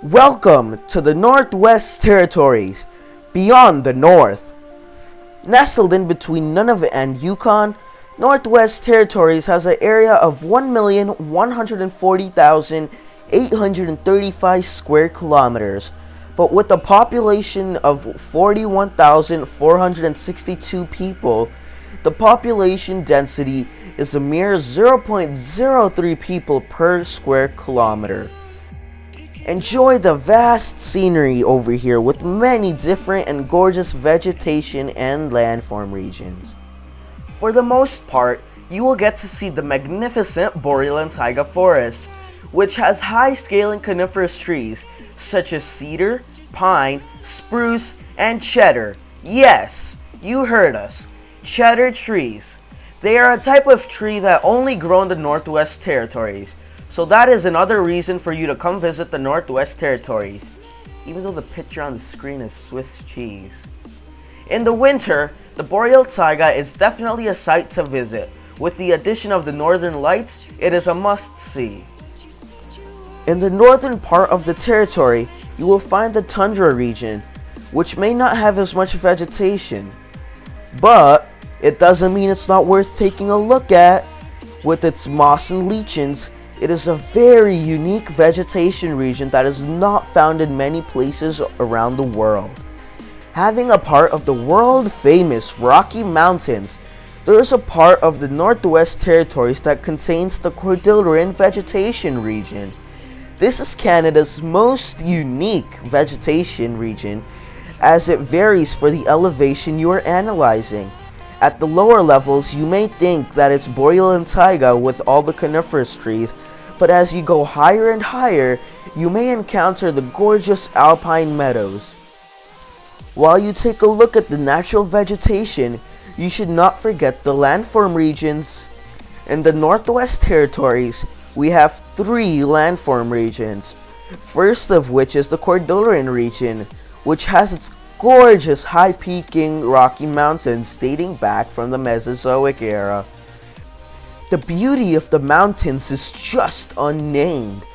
Welcome to the Northwest Territories, beyond the North. Nestled in between Nunavut and Yukon, Northwest Territories has an area of 1,140,835 square kilometers, but with a population of 41,462 people, the population density is a mere 0.03 people per square kilometer. Enjoy the vast scenery over here with many different and gorgeous vegetation and landform regions. For the most part, you will get to see the magnificent boreal and taiga forest, which has high-scaling coniferous trees such as cedar, pine, spruce, and cheddar. Yes, you heard us. Cheddar trees. They are a type of tree that only grow in the Northwest Territories. So that is another reason for you to come visit the Northwest Territories, even though the picture on the screen is Swiss cheese. In the winter, the boreal taiga is definitely a sight to visit. With the addition of the northern lights, it is a must-see. In the northern part of the territory, you will find the tundra region, which may not have as much vegetation. But it doesn't mean it's not worth taking a look at. With its moss and lichens, it is a very unique vegetation region that is not found in many places around the world. Having a part of the world-famous Rocky Mountains, there is a part of the Northwest Territories that contains the Cordilleran vegetation region. This is Canada's most unique vegetation region as it varies for the elevation you are analyzing. At the lower levels, you may think that it's boreal and taiga with all the coniferous trees, but as you go higher and higher, you may encounter the gorgeous alpine meadows. While you take a look at the natural vegetation, you should not forget the landform regions. In the Northwest Territories, we have 3 landform regions, first of which is the Cordilleran region, which has its gorgeous high-peaking Rocky Mountains dating back from the Mesozoic era. The beauty of the mountains is just unnamed,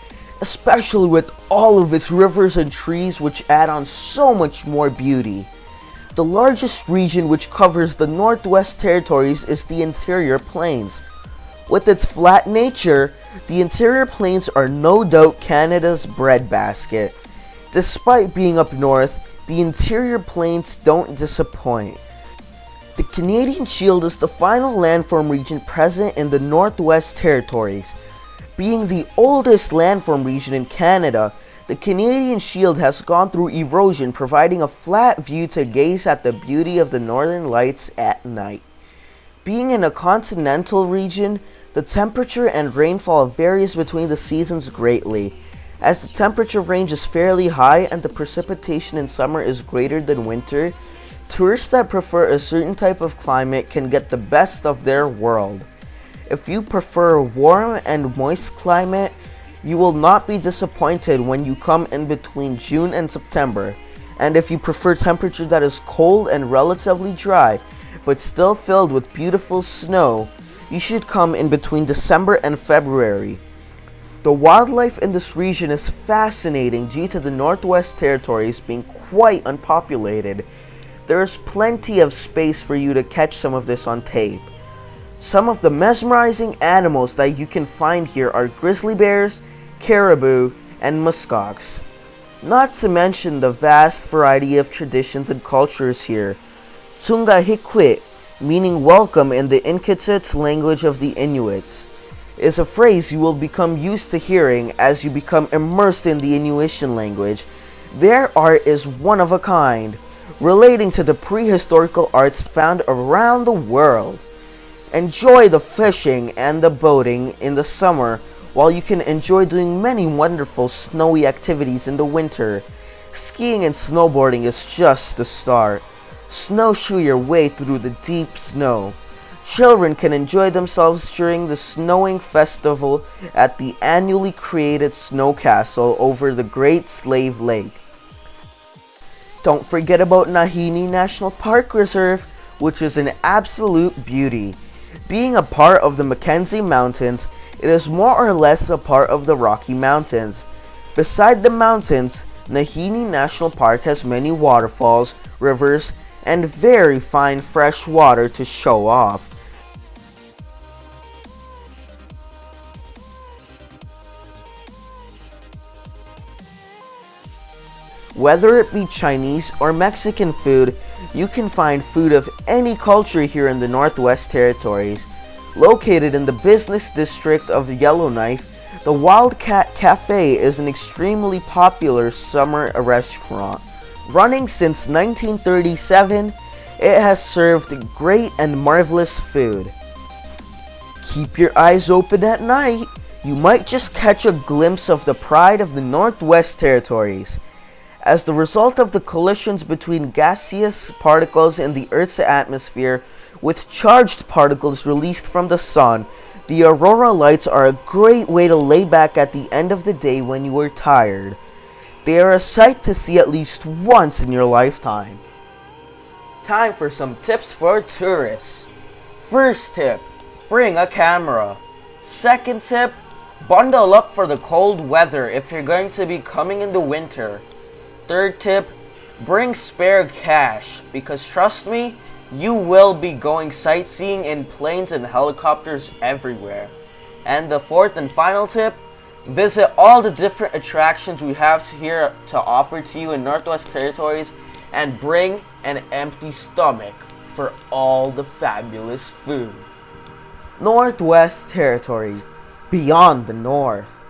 especially with all of its rivers and trees which add on so much more beauty. The largest region which covers the Northwest Territories is the interior plains. With its flat nature, the interior plains are no doubt Canada's breadbasket. Despite being up north, the interior plains don't disappoint. The Canadian Shield is the final landform region present in the Northwest Territories. Being the oldest landform region in Canada, the Canadian Shield has gone through erosion, providing a flat view to gaze at the beauty of the northern lights at night. Being in a continental region, the temperature and rainfall varies between the seasons greatly. As the temperature range is fairly high and the precipitation in summer is greater than winter, tourists that prefer a certain type of climate can get the best of their world. If you prefer a warm and moist climate, you will not be disappointed when you come in between June and September. And if you prefer temperature that is cold and relatively dry, but still filled with beautiful snow, you should come in between December and February. The wildlife in this region is fascinating due to the Northwest Territories being quite unpopulated. There is plenty of space for you to catch some of this on tape. Some of the mesmerizing animals that you can find here are grizzly bears, caribou, and muskox. Not to mention the vast variety of traditions and cultures here. Tunga Hikwit, meaning welcome in the Inkatut language of the Inuits, is a phrase you will become used to hearing as you become immersed in the Inuitian language. Their art is one of a kind, relating to the prehistorical arts found around the world. Enjoy the fishing and the boating in the summer, while you can enjoy doing many wonderful snowy activities in the winter. Skiing and snowboarding is just the start. Snowshoe your way through the deep snow. Children can enjoy themselves during the snowing festival at the annually created snow castle over the Great Slave Lake. Don't forget about Nahini National Park Reserve, which is an absolute beauty. Being a part of the Mackenzie Mountains, it is more or less a part of the Rocky Mountains. Beside the mountains, Nahini National Park has many waterfalls, rivers, and very fine fresh water to show off. Whether it be Chinese or Mexican food, you can find food of any culture here in the Northwest Territories. Located in the business district of Yellowknife, the Wildcat Cafe is an extremely popular summer restaurant. Running since 1937, it has served great and marvelous food. Keep your eyes open at night. You might just catch a glimpse of the pride of the Northwest Territories. As the result of the collisions between gaseous particles in the Earth's atmosphere with charged particles released from the sun, the aurora lights are a great way to lay back at the end of the day when you are tired. They are a sight to see at least once in your lifetime. Time for some tips for tourists. First tip, bring a camera. Second tip, bundle up for the cold weather if you're going to be coming in the winter. Third tip, bring spare cash, because trust me, you will be going sightseeing in planes and helicopters everywhere. And the fourth and final tip, visit all the different attractions we have here to offer to you in Northwest Territories, and bring an empty stomach for all the fabulous food. Northwest Territories, beyond the north.